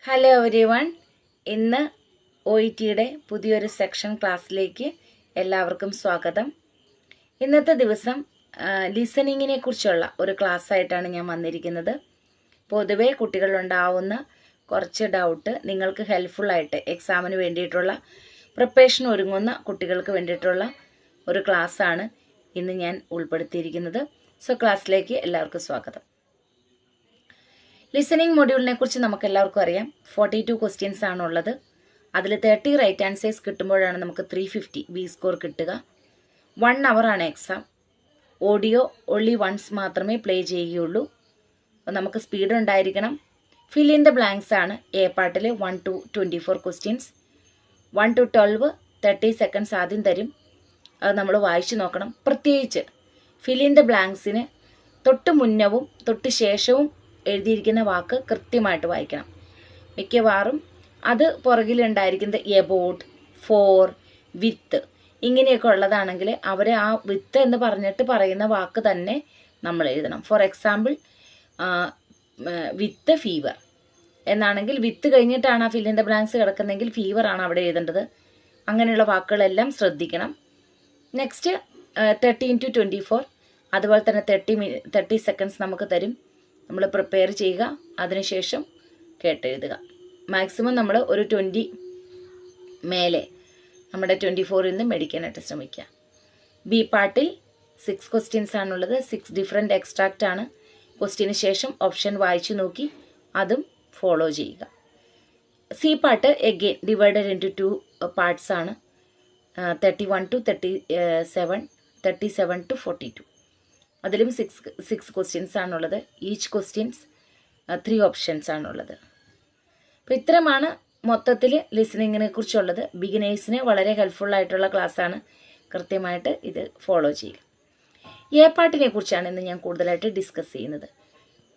Hello everyone. ഇന്ന് O E ടിയുടെ പുതിയൊരു സെക്ഷൻ ക്ലാസ്സിലേക്ക് എല്ലാവർക്കും സ്വാഗതം. ഇന്നത്തെ ദിവസം ലിസണിങ്ങിനെ കുറിച്ചുള്ള ഒരു ക്ലാസ് ആയിട്ടാണ് ഞാൻ വന്നിരിക്കുന്നത്. പൊതുവെ കുട്ടികളുണ്ടാവുന്ന കുറച്ച് ഡൗട്ട് നിങ്ങൾക്ക് ഹെൽപ്ഫുള്ളായിട്ട് എക്സാമിന് വേണ്ടിയിട്ടുള്ള പ്രിപ്പറേഷൻ ഒരുങ്ങുന്ന കുട്ടികൾക്ക് വേണ്ടിയിട്ടുള്ള ഒരു ക്ലാസ്സാണ് ഇന്ന് ഞാൻ ഉൾപ്പെടുത്തിയിരിക്കുന്നത്. സോ ക്ലാസ്സിലേക്ക് എല്ലാവർക്കും സ്വാഗതം. ലിസണിങ് മൊഡ്യൂളിനെ കുറിച്ച് നമുക്ക് എല്ലാവർക്കും അറിയാം. 42 ക്വസ്റ്റ്യൻസ് ആണുള്ളത്. അതിൽ 30 റൈറ്റ് ആൻസേഴ്സ് കിട്ടുമ്പോഴാണ് നമുക്ക് 350 ബി സ്കോർ കിട്ടുക. 1 ആണ് എക്സാം. ഓഡിയോ ഓൺലി വൺസ് മാത്രമേ പ്ലേ ചെയ്യുകയുള്ളൂ. അപ്പോൾ നമുക്ക് സ്പീഡ് ഉണ്ടായിരിക്കണം. ഫിൽ ഇൻ ദ ബ്ലാങ്ക്സ് ആണ് എ പാർട്ടിൽ 1 to 24 ക്വസ്റ്റ്യൻസ്. 1 to 12 30 സെക്കൻഡ്സ് ആദ്യം തരും. അത് നമ്മൾ വായിച്ചു നോക്കണം. പ്രത്യേകിച്ച് ഫിൽ ഇൻ ദ ബ്ലാങ്ക്സിന് തൊട്ട് മുന്നവും തൊട്ട് ശേഷവും എഴുതിയിരിക്കുന്ന വാക്ക് കൃത്യമായിട്ട് വായിക്കണം. മിക്കവാറും അത് പുറകിലുണ്ടായിരിക്കുന്നത് എബൌട്ട്, ഫോർ, വിത്ത് ഇങ്ങനെയൊക്കെ ഉള്ളതാണെങ്കിൽ അവർ ആ വിത്ത് എന്ന് പറഞ്ഞിട്ട് പറയുന്ന വാക്ക് തന്നെ നമ്മൾ എഴുതണം. ഫോർ എക്സാമ്പിൾ വിത്ത് ഫീവർ എന്നാണെങ്കിൽ വിത്ത് കഴിഞ്ഞിട്ടാണ് ആ ഫിൽ ഇൻ ദ ബ്ലാങ്ക്സ് കിടക്കുന്നതെങ്കിൽ ഫീവർ ആണ് അവിടെ എഴുതേണ്ടത്. അങ്ങനെയുള്ള വാക്കുകളെല്ലാം ശ്രദ്ധിക്കണം. നെക്സ്റ്റ് 30 into 24 അതുപോലെ തന്നെ 30 സെക്കൻഡ്സ് നമുക്ക് തരും. നമ്മൾ പ്രിപ്പയർ ചെയ്യുക, അതിനുശേഷം കേട്ടെഴുതുക. മാക്സിമം നമ്മൾ ഒരു 20 മേലെ നമ്മുടെ 24 നിന്ന് മേടിക്കാനായിട്ട് ശ്രമിക്കുക. ബി പാർട്ടിൽ 6 ക്വസ്റ്റ്യൻസ് ആണുള്ളത്. 6 ഡിഫറെൻറ്റ് എക്സ്ട്രാക്റ്റ് ആണ്. ക്വസ്റ്റ്യന് ശേഷം ഓപ്ഷൻ വായിച്ചു നോക്കി അതും ഫോളോ ചെയ്യുക. C part again divided into 2 parts ആണ്. 31 to 37, 37 to 42. അതിലും 6 ക്വസ്റ്റ്യൻസ് ആണുള്ളത്. ഈച്ച് ക്വസ്റ്റ്യൻസ് 3 ഓപ്ഷൻസ് ആണുള്ളത്. അപ്പോൾ ഇത്രമാണ് മൊത്തത്തിൽ ലിസണിങ്ങിനെ കുറിച്ചുള്ളത്. ബിഗിനേഴ്സിന് വളരെ ഹെൽപ്ഫുൾ ആയിട്ടുള്ള ക്ലാസ്സാണ്. കൃത്യമായിട്ട് ഇത് ഫോളോ ചെയ്യുക. എ പാർട്ടിനെ കുറിച്ചാണ് ഇന്ന് ഞാൻ കൂടുതലായിട്ട് ഡിസ്കസ് ചെയ്യുന്നത്.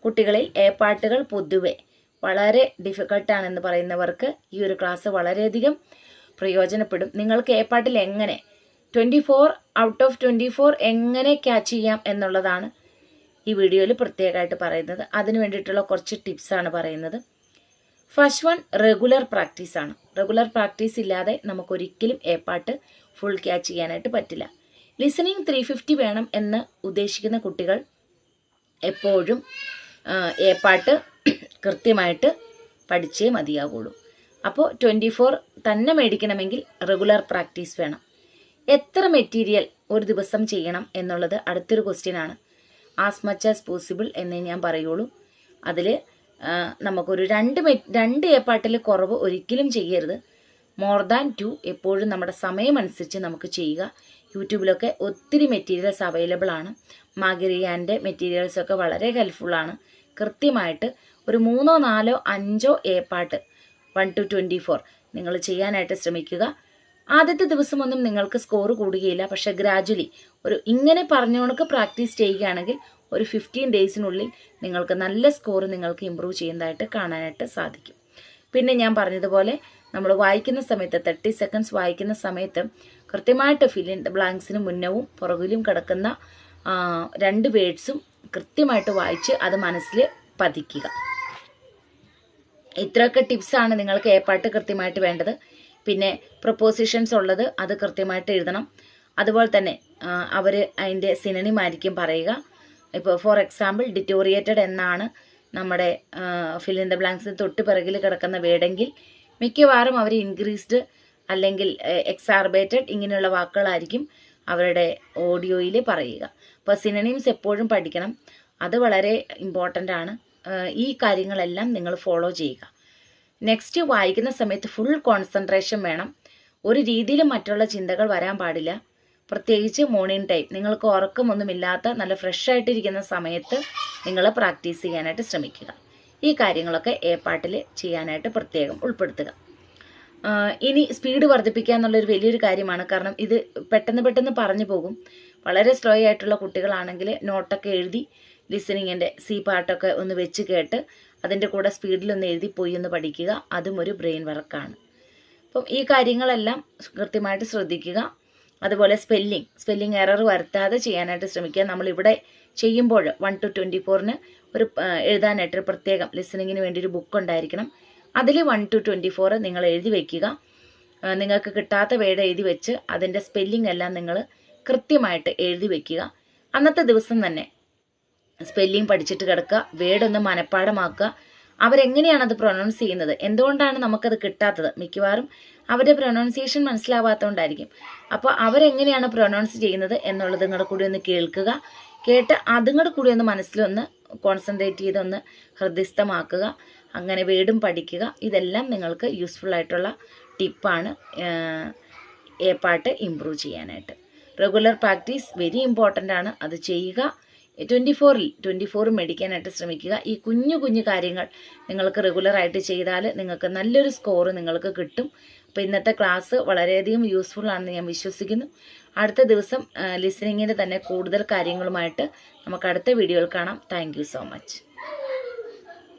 കുട്ടികളിൽ എ പാർട്ടുകൾ പൊതുവെ വളരെ ഡിഫിക്കൾട്ടാണെന്ന് പറയുന്നവർക്ക് ഈ ഒരു ക്ലാസ് വളരെയധികം പ്രയോജനപ്പെടും. നിങ്ങൾക്ക് എ പാർട്ടിൽ എങ്ങനെ 24 ഔട്ട് ഓഫ് 24 എങ്ങനെ ക്യാച്ച് ചെയ്യാം എന്നുള്ളതാണ് ഈ വീഡിയോയിൽ പ്രത്യേകമായിട്ട് പറയുന്നത്. അതിന് വേണ്ടിയിട്ടുള്ള കുറച്ച് ടിപ്സാണ് പറയുന്നത്. ഫസ്റ്റ് വൺ റെഗുലർ പ്രാക്ടീസ് ആണ്. റെഗുലർ പ്രാക്ടീസ് ഇല്ലാതെ നമുക്കൊരിക്കലും എ പാർട്ട് ഫുൾ ക്യാച്ച് ചെയ്യാനായിട്ട് പറ്റില്ല. ലിസണിങ് 350 വേണം എന്ന് ഉദ്ദേശിക്കുന്ന കുട്ടികൾ എപ്പോഴും എ പാർട്ട് കൃത്യമായിട്ട് പഠിച്ചേ മതിയാകുള്ളൂ. അപ്പോൾ 24 തന്നെ മേടിക്കണമെങ്കിൽ റെഗുലർ പ്രാക്ടീസ് വേണം. എത്ര മെറ്റീരിയൽ ഒരു ദിവസം ചെയ്യണം എന്നുള്ളത് അടുത്തൊരു ക്വസ്റ്റ്യൻ ആണ്. ആസ് മച്ച് ആസ് പോസിബിൾ എന്നേ ഞാൻ പറയുള്ളൂ. അതിൽ നമുക്കൊരു 2 എ പാർട്ടിൽ കുറവ് ഒരിക്കലും ചെയ്യരുത്. മോർ ദാൻ 2 എപ്പോഴും നമ്മുടെ സമയമനുസരിച്ച് നമുക്ക് ചെയ്യുക. യൂട്യൂബിലൊക്കെ ഒത്തിരി മെറ്റീരിയൽസ് അവൈലബിൾ ആണ്. മാഗരിയാൻ്റെ മെറ്റീരിയൽസൊക്കെ വളരെ ഹെൽപ്ഫുള്ളാണ്. കൃത്യമായിട്ട് ഒരു 3, 4, 5 എ പാർട്ട് 1 to 24 നിങ്ങൾ ചെയ്യാനായിട്ട് ശ്രമിക്കുക. ആദ്യത്തെ ദിവസമൊന്നും നിങ്ങൾക്ക് സ്കോർ കൂടുകയില്ല. പക്ഷെ ഗ്രാജ്വലി ഇങ്ങനെ പറഞ്ഞുകൊണ്ട് പ്രാക്ടീസ് ചെയ്യുകയാണെങ്കിൽ ഒരു 15 ഡേയ്സിനുള്ളിൽ നിങ്ങൾക്ക് നല്ല സ്കോർ നിങ്ങൾക്ക് ഇമ്പ്രൂവ് ചെയ്യുന്നതായിട്ട് കാണാനായിട്ട് സാധിക്കും. പിന്നെ ഞാൻ പറഞ്ഞതുപോലെ നമ്മൾ വായിക്കുന്ന സമയത്ത് 30 സെക്കൻഡ്സ് വായിക്കുന്ന സമയത്ത് കൃത്യമായിട്ട് ഫിൽ ഇൻ ദ ബ്ലാങ്ക്സിന് മുന്നവും പുറകിലും കിടക്കുന്ന 2 വേർഡ്സും കൃത്യമായിട്ട് വായിച്ച് അത് മനസ്സിൽ പതിക്കുക. ഇത്രയൊക്കെ ടിപ്സാണ് നിങ്ങൾക്ക് എ പാർട്ട് കൃത്യമായിട്ട് വേണ്ടത്. പിന്നെ പ്രൊപ്പോസിഷൻസ് ഉള്ളത് അത് കൃത്യമായിട്ട് എഴുതണം. അതുപോലെ തന്നെ അവർ അതിൻ്റെ സിനണിം ആയിരിക്കും പറയുക. ഇപ്പോൾ ഫോർ എക്സാമ്പിൾ ഡിറ്റോറിയേറ്റഡ് എന്നാണ് നമ്മുടെ ഫിൽ ഇൻ ദ ബ്ലാങ്ക്സിന് തൊട്ട് പിറകിൽ കിടക്കുന്ന വേർഡെങ്കിൽ മിക്കവാറും അവർ ഇൻക്രീസ്ഡ് അല്ലെങ്കിൽ എക്സാർബേറ്റഡ് ഇങ്ങനെയുള്ള വാക്കുകളായിരിക്കും അവരുടെ ഓഡിയോയിൽ പറയുക. അപ്പോൾ സിനണിംസ് എപ്പോഴും പഠിക്കണം. അത് വളരെ ഇമ്പോർട്ടൻ്റ് ആണ്. ഈ കാര്യങ്ങളെല്ലാം നിങ്ങൾ ഫോളോ ചെയ്യുക. നെക്സ്റ്റ് വായിക്കുന്ന സമയത്ത് ഫുൾ കോൺസെൻട്രേഷൻ വേണം. ഒരു രീതിയിലും മറ്റുള്ള ചിന്തകൾ വരാൻ പാടില്ല. പ്രത്യേകിച്ച് മോർണിംഗ് ടൈം നിങ്ങൾക്ക് ഉറക്കമൊന്നുമില്ലാത്ത നല്ല ഫ്രഷ് ആയിട്ടിരിക്കുന്ന സമയത്ത് നിങ്ങൾ പ്രാക്ടീസ് ചെയ്യാനായിട്ട് ശ്രമിക്കുക. ഈ കാര്യങ്ങളൊക്കെ എ പാർട്ടിൽ ചെയ്യാനായിട്ട് പ്രത്യേകം ഉൾപ്പെടുത്തുക. ഇനി സ്പീഡ് വർദ്ധിപ്പിക്കുക എന്നുള്ളൊരു വലിയൊരു കാര്യമാണ്. കാരണം ഇത് പെട്ടെന്ന് പറഞ്ഞു പോകും. വളരെ സ്ലോ ആയിട്ടുള്ള കുട്ടികളാണെങ്കിൽ നോട്ടൊക്കെ എഴുതി ലിസണിങ്ങിൻ്റെ സി പാർട്ടൊക്കെ ഒന്ന് വെച്ച് കേട്ട് അതിൻ്റെ കൂടെ സ്പീഡിലൊന്ന് എഴുതി പോയി ഒന്ന് പഠിക്കുക. അതും ഒരു ബ്രെയിൻ വർക്കാണ്. അപ്പം ഈ കാര്യങ്ങളെല്ലാം കൃത്യമായിട്ട് ശ്രദ്ധിക്കുക. അതുപോലെ സ്പെല്ലിംഗ് എറർ വരുത്താതെ ചെയ്യാനായിട്ട് ശ്രമിക്കുക. നമ്മളിവിടെ ചെയ്യുമ്പോൾ 1 to 24 ഒരു എഴുതാനായിട്ട് പ്രത്യേകം ലിസണിങ്ങിന് വേണ്ടി ഒരു ബുക്ക് ഉണ്ടായിരിക്കണം. അതിൽ 1 to 24 നിങ്ങൾ എഴുതി വയ്ക്കുക. നിങ്ങൾക്ക് കിട്ടാത്ത വേർഡ് എഴുതി വെച്ച് അതിൻ്റെ സ്പെല്ലിംഗ് എല്ലാം നിങ്ങൾ കൃത്യമായിട്ട് എഴുതി വയ്ക്കുക. അന്നത്തെ ദിവസം തന്നെ സ്പെല്ലിംഗ് പഠിച്ചിട്ട് കിടക്കുക, വേർഡ് ഒന്ന് മനഃപ്പാടമാക്കുക. അവരെങ്ങനെയാണ് അത് പ്രൊനൗൺസ് ചെയ്യുന്നത്, എന്തുകൊണ്ടാണ് നമുക്കത് കിട്ടാത്തത്, മിക്കവാറും അവരുടെ പ്രൊനൗൺസിയേഷൻ മനസ്സിലാവാത്തതുകൊണ്ടായിരിക്കും. അപ്പോൾ അവരെങ്ങനെയാണ് പ്രൊനൗൺസ് ചെയ്യുന്നത് എന്നുള്ളത് നിങ്ങളുടെ കൂടി ഒന്ന് കേൾക്കുക. കേട്ട് അതുങ്ങളുടെ കൂടി ഒന്ന് മനസ്സിലൊന്ന് കോൺസെൻട്രേറ്റ് ചെയ്തൊന്ന് ഹൃദയസ്ഥമാക്കുക. അങ്ങനെ വേർഡും പഠിക്കുക. ഇതെല്ലാം നിങ്ങൾക്ക് യൂസ്ഫുൾ ആയിട്ടുള്ള ടിപ്പാണ് എ പാർട്ട് ഇമ്പ്രൂവ് ചെയ്യാനായിട്ട്. റെഗുലർ പ്രാക്ടീസ് വെരി ഇമ്പോർട്ടൻ്റ് ആണ്. അത് ചെയ്യുക. 24 മേടിക്കാനായിട്ട് ശ്രമിക്കുക. ഈ കുഞ്ഞു കുഞ്ഞു കാര്യങ്ങൾ നിങ്ങൾക്ക് റെഗുലറായിട്ട് ചെയ്താൽ നിങ്ങൾക്ക് നല്ലൊരു സ്കോർ നിങ്ങൾക്ക് കിട്ടും. അപ്പോൾ ഇന്നത്തെ ക്ലാസ് വളരെയധികം യൂസ്ഫുൾ ആണെന്ന് ഞാൻ വിശ്വസിക്കുന്നു. അടുത്ത ദിവസം ലിസണിങ്ങിൻ്റെ തന്നെ കൂടുതൽ കാര്യങ്ങളുമായിട്ട് നമുക്ക് അടുത്ത വീഡിയോയിൽ കാണാം. Thank you so much.